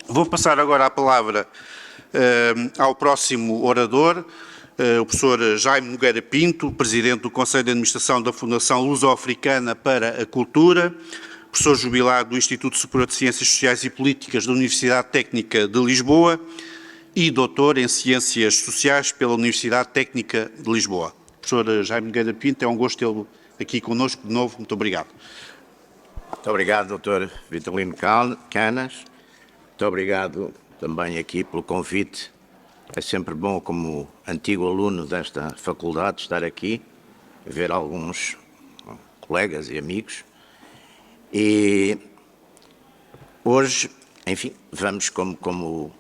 Vou passar agora a palavra ao próximo orador, o professor Jaime Nogueira Pinto, presidente do Conselho de Administração da Fundação Luso-Africana para a Cultura, professor jubilado do Instituto Superior de Ciências Sociais e Políticas da Universidade Técnica de Lisboa e doutor em Ciências Sociais pela Universidade Técnica de Lisboa. Professor Jaime Nogueira Pinto, é um gosto tê-lo aqui connosco de novo. Muito obrigado. Muito obrigado, doutor Vitalino Canas. Muito obrigado também aqui pelo convite. É sempre bom, como antigo aluno desta faculdade, estar aqui, ver alguns colegas e amigos. E hoje, enfim, vamos, como o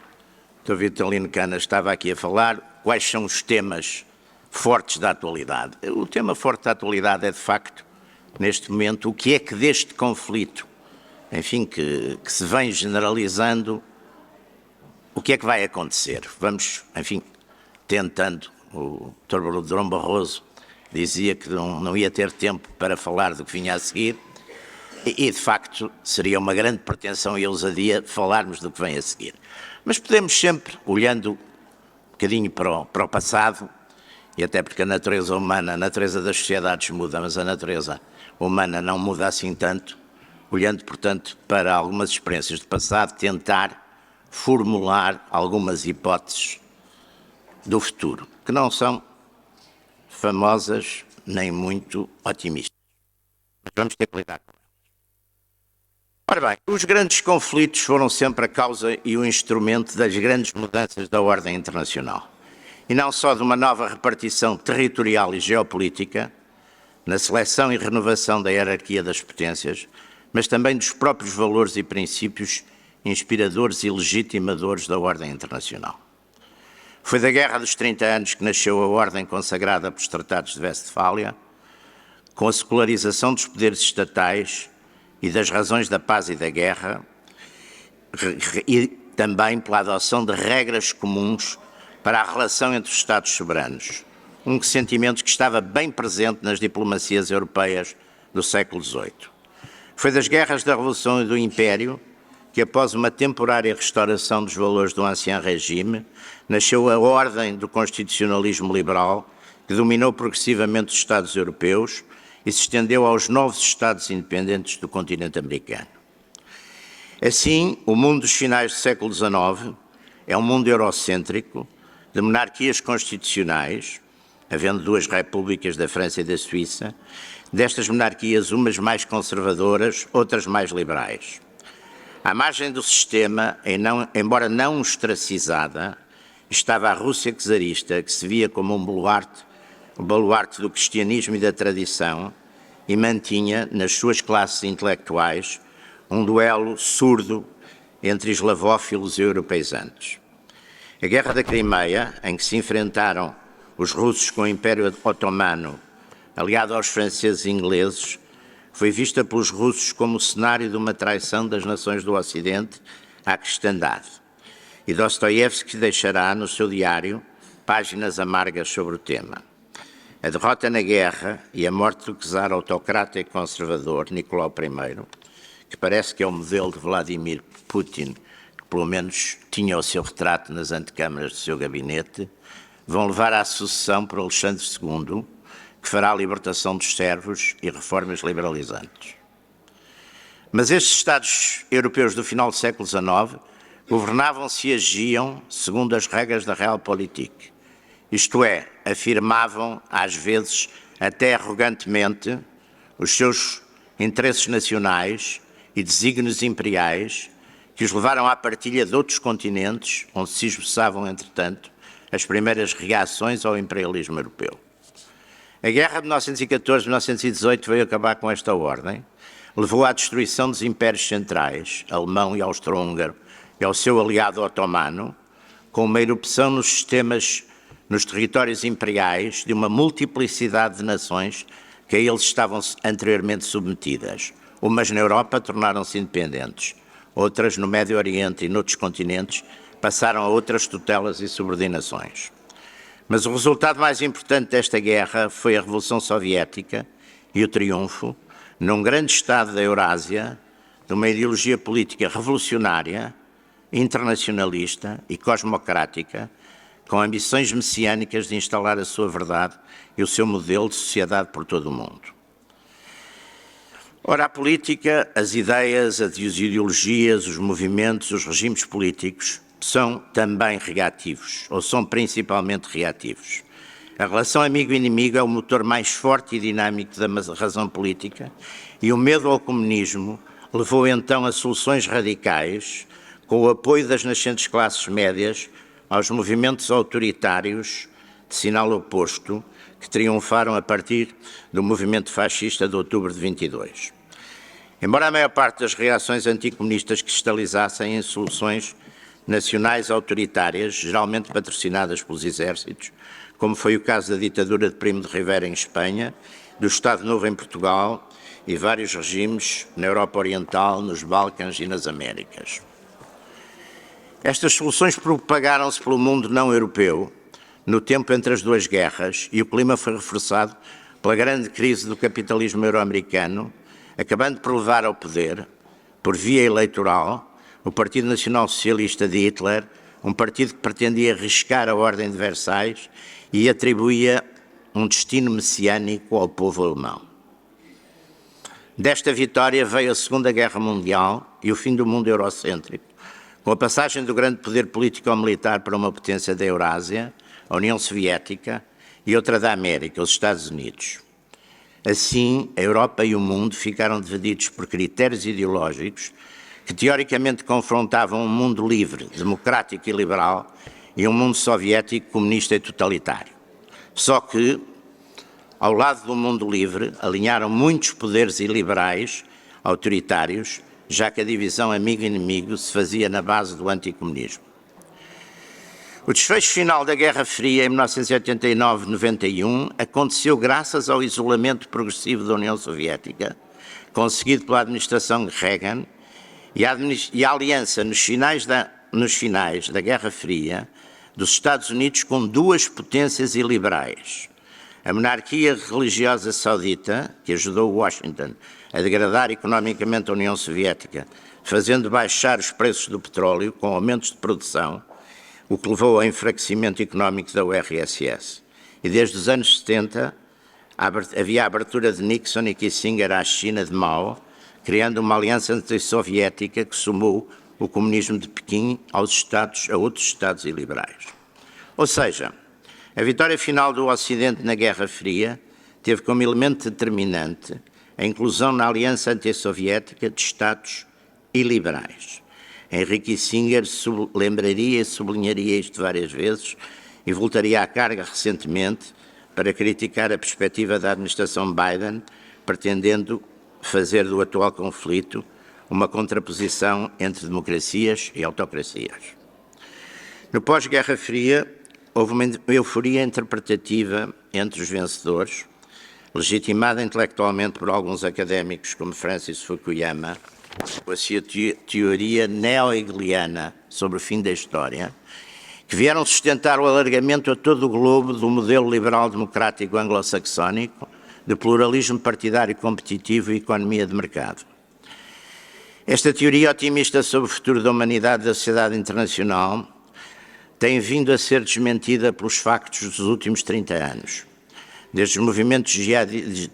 doutor Vitalino Canas estava aqui a falar, quais são os temas fortes da atualidade. O tema forte da atualidade é, de facto, neste momento, o que é que deste conflito, enfim, que se vem generalizando, o que é que vai acontecer? Vamos, enfim, tentando. O Dr. Durão Barroso dizia que não ia ter tempo para falar do que vinha a seguir e, de facto, seria uma grande pretensão e ousadia falarmos do que vem a seguir. Mas podemos sempre, olhando um bocadinho para o passado, e até porque a natureza humana, a natureza das sociedades muda, mas a natureza humana não muda assim tanto, olhando, portanto, para algumas experiências do passado, tentar formular algumas hipóteses do futuro, que não são famosas nem muito otimistas. Mas vamos ter que lidar com elas. Ora bem, os grandes conflitos foram sempre a causa e o instrumento das grandes mudanças da ordem internacional. E não só de uma nova repartição territorial e geopolítica, na seleção e renovação da hierarquia das potências, mas também dos próprios valores e princípios inspiradores e legitimadores da ordem internacional. Foi da Guerra dos 30 Anos que nasceu a ordem consagrada pelos Tratados de Westfália, com a secularização dos poderes estatais e das razões da paz e da guerra, e também pela adoção de regras comuns para a relação entre os Estados soberanos, um sentimento que estava bem presente nas diplomacias europeias do século XVIII. Foi das guerras da Revolução e do Império que, após uma temporária restauração dos valores do Ancien Regime, nasceu a ordem do constitucionalismo liberal, que dominou progressivamente os Estados europeus e se estendeu aos novos Estados independentes do continente americano. Assim, o mundo dos finais do século XIX é um mundo eurocêntrico, de monarquias constitucionais, havendo duas repúblicas da França e da Suíça, destas monarquias umas mais conservadoras, outras mais liberais. À margem do sistema, embora não ostracizada, estava a Rússia czarista, que se via como um baluarte do cristianismo e da tradição, e mantinha, nas suas classes intelectuais, um duelo surdo entre eslavófilos e europeizantes. A Guerra da Crimeia, em que se enfrentaram os russos com o Império Otomano, aliado aos franceses e ingleses, foi vista pelos russos como o cenário de uma traição das nações do Ocidente à cristandade. E Dostoiévski deixará no seu diário páginas amargas sobre o tema. A derrota na guerra e a morte do czar autocrata e conservador, Nicolau I, que parece que é o modelo de Vladimir Putin, que pelo menos tinha o seu retrato nas antecâmaras do seu gabinete, vão levar à sucessão por Alexandre II, que fará a libertação dos servos e reformas liberalizantes. Mas estes Estados europeus do final do século XIX governavam-se e agiam segundo as regras da Realpolitik, isto é, afirmavam, às vezes até arrogantemente, os seus interesses nacionais e desígnios imperiais, que os levaram à partilha de outros continentes, onde se esboçavam, entretanto, as primeiras reações ao imperialismo europeu. A guerra de 1914-1918 veio acabar com esta ordem, levou à destruição dos impérios centrais, alemão e austro-húngaro, e ao seu aliado otomano, com uma erupção nos territórios imperiais de uma multiplicidade de nações que a eles estavam anteriormente submetidas. Umas na Europa tornaram-se independentes, outras no Médio Oriente e noutros continentes passaram a outras tutelas e subordinações. Mas o resultado mais importante desta guerra foi a Revolução Soviética e o triunfo, num grande Estado da Eurásia, de uma ideologia política revolucionária internacionalista e cosmocrática, com ambições messiânicas de instalar a sua verdade e o seu modelo de sociedade por todo o mundo. Ora, a política, as ideias, as ideologias, os movimentos, os regimes políticos são também reativos, ou são principalmente reativos. A relação amigo-inimigo é o motor mais forte e dinâmico da razão política e o medo ao comunismo levou então a soluções radicais, com o apoio das nascentes classes médias, aos movimentos autoritários de sinal oposto que triunfaram a partir do movimento fascista de outubro de 22. Embora a maior parte das reações anticomunistas cristalizassem em soluções nacionais autoritárias, geralmente patrocinadas pelos exércitos, como foi o caso da ditadura de Primo de Rivera em Espanha, do Estado Novo em Portugal e vários regimes na Europa Oriental, nos Balcãs e nas Américas. Estas soluções propagaram-se pelo mundo não europeu no tempo entre as duas guerras e o clima foi reforçado pela grande crise do capitalismo euro-americano, acabando por levar ao poder, por via eleitoral, o Partido Nacional Socialista de Hitler, um partido que pretendia arriscar a Ordem de Versailles e atribuía um destino messiânico ao povo alemão. Desta vitória veio a Segunda Guerra Mundial e o fim do mundo eurocêntrico, com a passagem do grande poder político-militar para uma potência da Eurásia, a União Soviética, e outra da América, os Estados Unidos. Assim, a Europa e o mundo ficaram divididos por critérios ideológicos que teoricamente confrontavam um mundo livre, democrático e liberal e um mundo soviético, comunista e totalitário. Só que, ao lado do mundo livre, alinharam muitos poderes iliberais, autoritários, já que a divisão amigo-inimigo se fazia na base do anticomunismo. O desfecho final da Guerra Fria, em 1989-91, aconteceu graças ao isolamento progressivo da União Soviética, conseguido pela administração Reagan, e a aliança nos finais da Guerra Fria dos Estados Unidos com duas potências iliberais. A monarquia religiosa saudita, que ajudou Washington a degradar economicamente a União Soviética, fazendo baixar os preços do petróleo com aumentos de produção, o que levou ao enfraquecimento económico da URSS. E desde os anos 70 havia a abertura de Nixon e Kissinger à China de Mao, criando uma aliança antissoviética que somou o comunismo de Pequim a outros Estados iliberais. Ou seja, a vitória final do Ocidente na Guerra Fria teve como elemento determinante a inclusão na aliança antissoviética de Estados iliberais. Henry Kissinger lembraria e sublinharia isto várias vezes e voltaria à carga recentemente para criticar a perspectiva da administração Biden, pretendendo fazer do atual conflito uma contraposição entre democracias e autocracias. No pós-Guerra Fria, houve uma euforia interpretativa entre os vencedores, legitimada intelectualmente por alguns académicos como Francis Fukuyama, com a sua teoria neo-hegeliana sobre o fim da história, que vieram sustentar o alargamento a todo o globo do modelo liberal democrático anglo-saxónico, de pluralismo partidário competitivo e economia de mercado. Esta teoria otimista sobre o futuro da humanidade e da sociedade internacional tem vindo a ser desmentida pelos factos dos últimos 30 anos. Desde os movimentos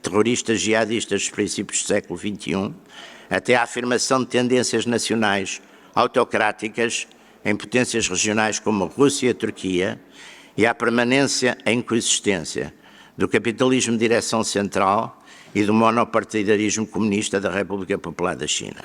terroristas jihadistas dos princípios do século XXI, até à afirmação de tendências nacionais autocráticas em potências regionais como a Rússia e a Turquia, e à permanência em coexistência do capitalismo de direção central e do monopartidarismo comunista da República Popular da China.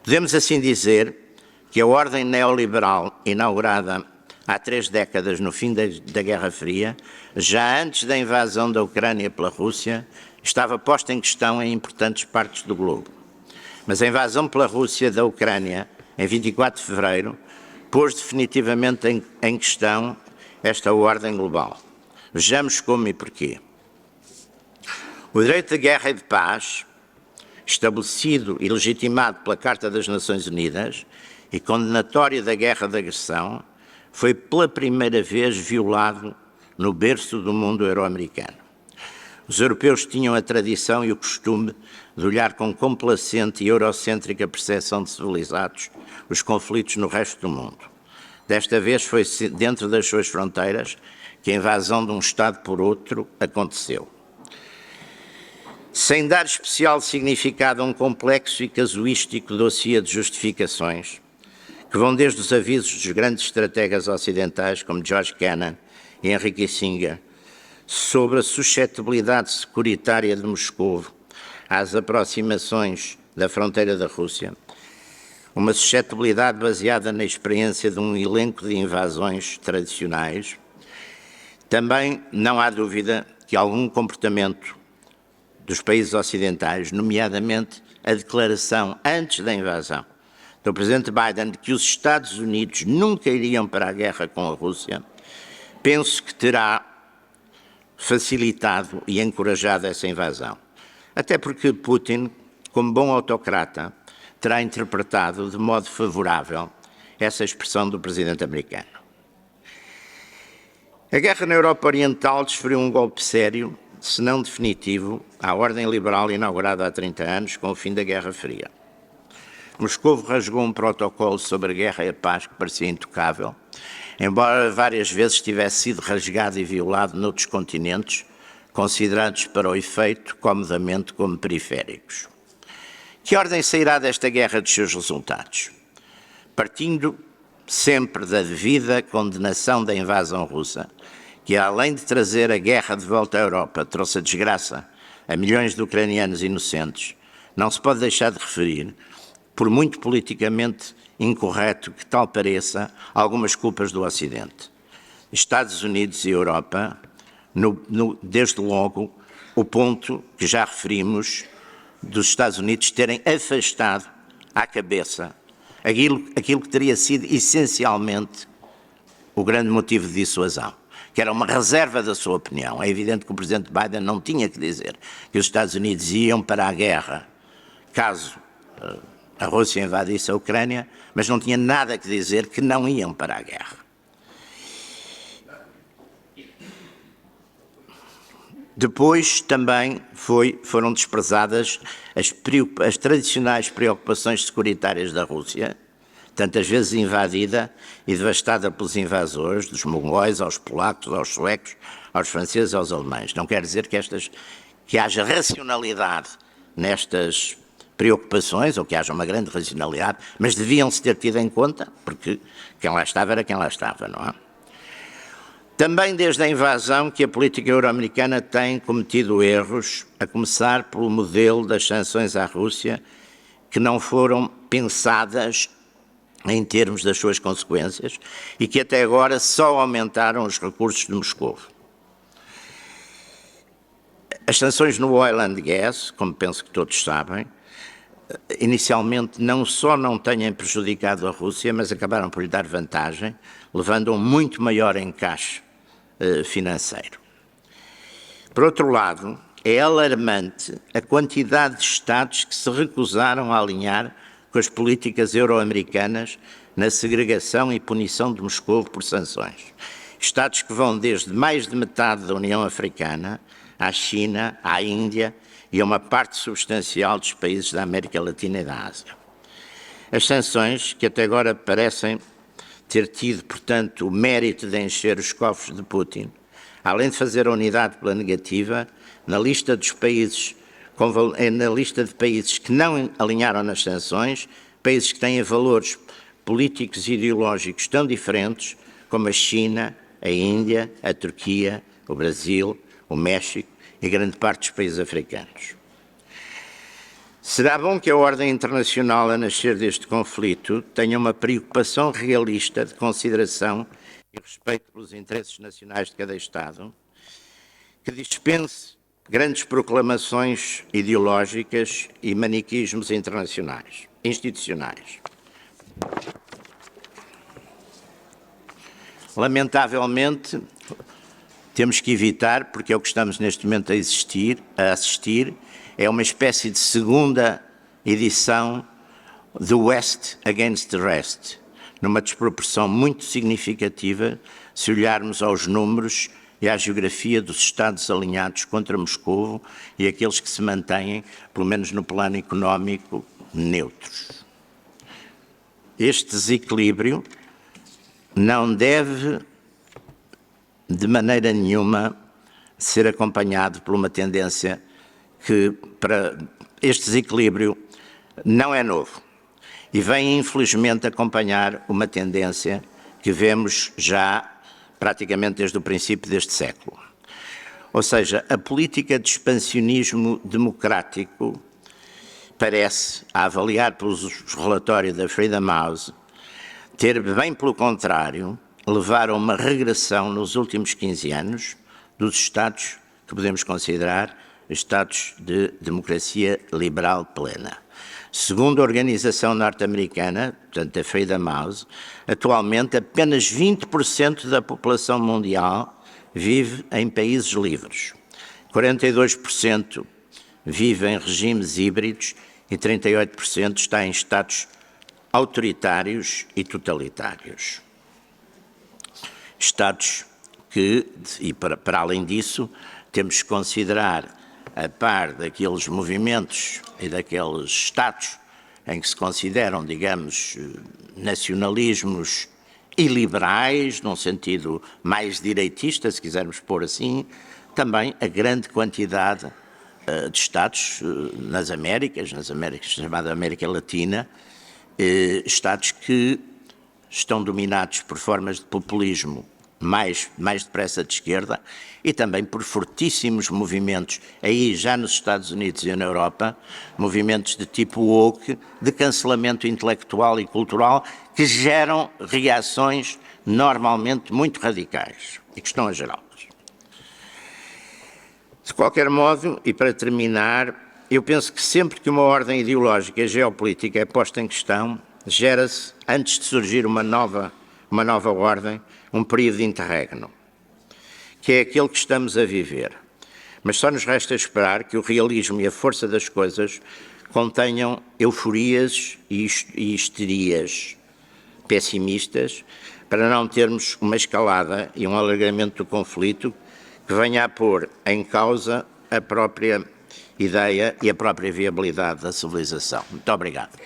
Podemos assim dizer que a ordem neoliberal inaugurada há 3 décadas no fim da Guerra Fria, já antes da invasão da Ucrânia pela Rússia, estava posta em questão em importantes partes do globo. Mas a invasão pela Rússia da Ucrânia, em 24 de fevereiro, pôs definitivamente em questão esta ordem global. Vejamos como e porquê. O direito de guerra e de paz, estabelecido e legitimado pela Carta das Nações Unidas e condenatório da guerra de agressão, foi pela primeira vez violado no berço do mundo euro-americano. Os europeus tinham a tradição e o costume de olhar com complacente e eurocêntrica percepção de civilizados os conflitos no resto do mundo. Desta vez foi dentro das suas fronteiras que a invasão de um Estado por outro aconteceu. Sem dar especial significado a um complexo e casuístico dossiê de justificações, que vão desde os avisos dos grandes estrategas ocidentais, como George Kennan e Henry Kissinger, sobre a suscetibilidade securitária de Moscou às aproximações da fronteira da Rússia, uma suscetibilidade baseada na experiência de um elenco de invasões tradicionais. Também não há dúvida que algum comportamento dos países ocidentais, nomeadamente a declaração antes da invasão do Presidente Biden de que os Estados Unidos nunca iriam para a guerra com a Rússia, penso que terá facilitado e encorajado essa invasão. Até porque Putin, como bom autocrata, terá interpretado de modo favorável essa expressão do presidente americano. A guerra na Europa Oriental desferiu um golpe sério, se não definitivo, à ordem liberal inaugurada há 30 anos com o fim da Guerra Fria. Moscou rasgou um protocolo sobre a guerra e a paz que parecia intocável, embora várias vezes tivesse sido rasgado e violado noutros continentes, considerados para o efeito comodamente como periféricos. Que ordem sairá desta guerra dos seus resultados? Partindo sempre da devida condenação da invasão russa, que além de trazer a guerra de volta à Europa, trouxe a desgraça a milhões de ucranianos inocentes, não se pode deixar de referir, por muito politicamente incorreto que tal pareça, algumas culpas do Ocidente. Estados Unidos e Europa, desde logo, o ponto que já referimos dos Estados Unidos terem afastado à cabeça aquilo que teria sido essencialmente o grande motivo de dissuasão, que era uma reserva da sua opinião. É evidente que o presidente Biden não tinha que dizer que os Estados Unidos iam para a guerra caso a Rússia invadisse a Ucrânia, mas não tinha nada que dizer que não iam para a guerra. Depois também foram desprezadas as tradicionais preocupações securitárias da Rússia, tantas vezes invadida e devastada pelos invasores, dos mongóis aos polacos, aos suecos, aos franceses, aos alemães. Não quer dizer que haja racionalidade nestas preocupações, ou que haja uma grande racionalidade, mas deviam-se ter tido em conta, porque quem lá estava era quem lá estava, não é? Também desde a invasão que a política euro-americana tem cometido erros, a começar pelo modelo das sanções à Rússia, que não foram pensadas em termos das suas consequências e que até agora só aumentaram os recursos de Moscou. As sanções no oil and gas, como penso que todos sabem, inicialmente não só não têm prejudicado a Rússia, mas acabaram por lhe dar vantagem, levando a um muito maior encaixe financeiro. Por outro lado, é alarmante a quantidade de Estados que se recusaram a alinhar com as políticas euro-americanas na segregação e punição de Moscou por sanções. Estados que vão desde mais de metade da União Africana à China, à Índia e a uma parte substancial dos países da América Latina e da Ásia. As sanções, que até agora parecem ter tido, portanto, o mérito de encher os cofres de Putin, além de fazer a unidade pela negativa, na lista de países que não alinharam nas sanções, países que têm valores políticos e ideológicos tão diferentes como a China, a Índia, a Turquia, o Brasil, o México e grande parte dos países africanos. Será bom que a ordem internacional a nascer deste conflito tenha uma preocupação realista de consideração e respeito pelos interesses nacionais de cada Estado, que dispense grandes proclamações ideológicas e maniqueísmos institucionais. Lamentavelmente, temos que evitar, porque é o que estamos neste momento a assistir, é uma espécie de segunda edição do West Against the Rest, numa desproporção muito significativa se olharmos aos números e à geografia dos Estados alinhados contra Moscovo e aqueles que se mantêm, pelo menos no plano económico, neutros. Este desequilíbrio não deve, de maneira nenhuma, ser acompanhado por uma tendência que, para este desequilíbrio, não é novo e vem, infelizmente, acompanhar uma tendência que vemos já praticamente desde o princípio deste século. Ou seja, a política de expansionismo democrático parece, a avaliar pelos relatórios da Freedom House, ter, bem pelo contrário, levar a uma regressão nos últimos 15 anos dos Estados que podemos considerar Estados de democracia liberal plena. Segundo a organização norte-americana, portanto a Freedom House, atualmente apenas 20% da população mundial vive em países livres, 42% vive em regimes híbridos e 38% está em estados autoritários e totalitários. Estados que, e para além disso, temos que considerar, a par daqueles movimentos e daqueles estados em que se consideram, digamos, nacionalismos iliberais, num sentido mais direitista, se quisermos pôr assim, também a grande quantidade de estados nas Américas, chamada América Latina, estados que estão dominados por formas de populismo mais depressa de esquerda e também por fortíssimos movimentos, aí já nos Estados Unidos e na Europa, movimentos de tipo woke, de cancelamento intelectual e cultural, que geram reações normalmente muito radicais e que estão a gerá-las. De qualquer modo, e para terminar, eu penso que sempre que uma ordem ideológica e geopolítica é posta em questão, gera-se, antes de surgir uma nova ordem, um período de interregno, que é aquele que estamos a viver. Mas só nos resta esperar que o realismo e a força das coisas contenham euforias e histerias pessimistas, para não termos uma escalada e um alargamento do conflito que venha a pôr em causa a própria ideia e a própria viabilidade da civilização. Muito obrigado.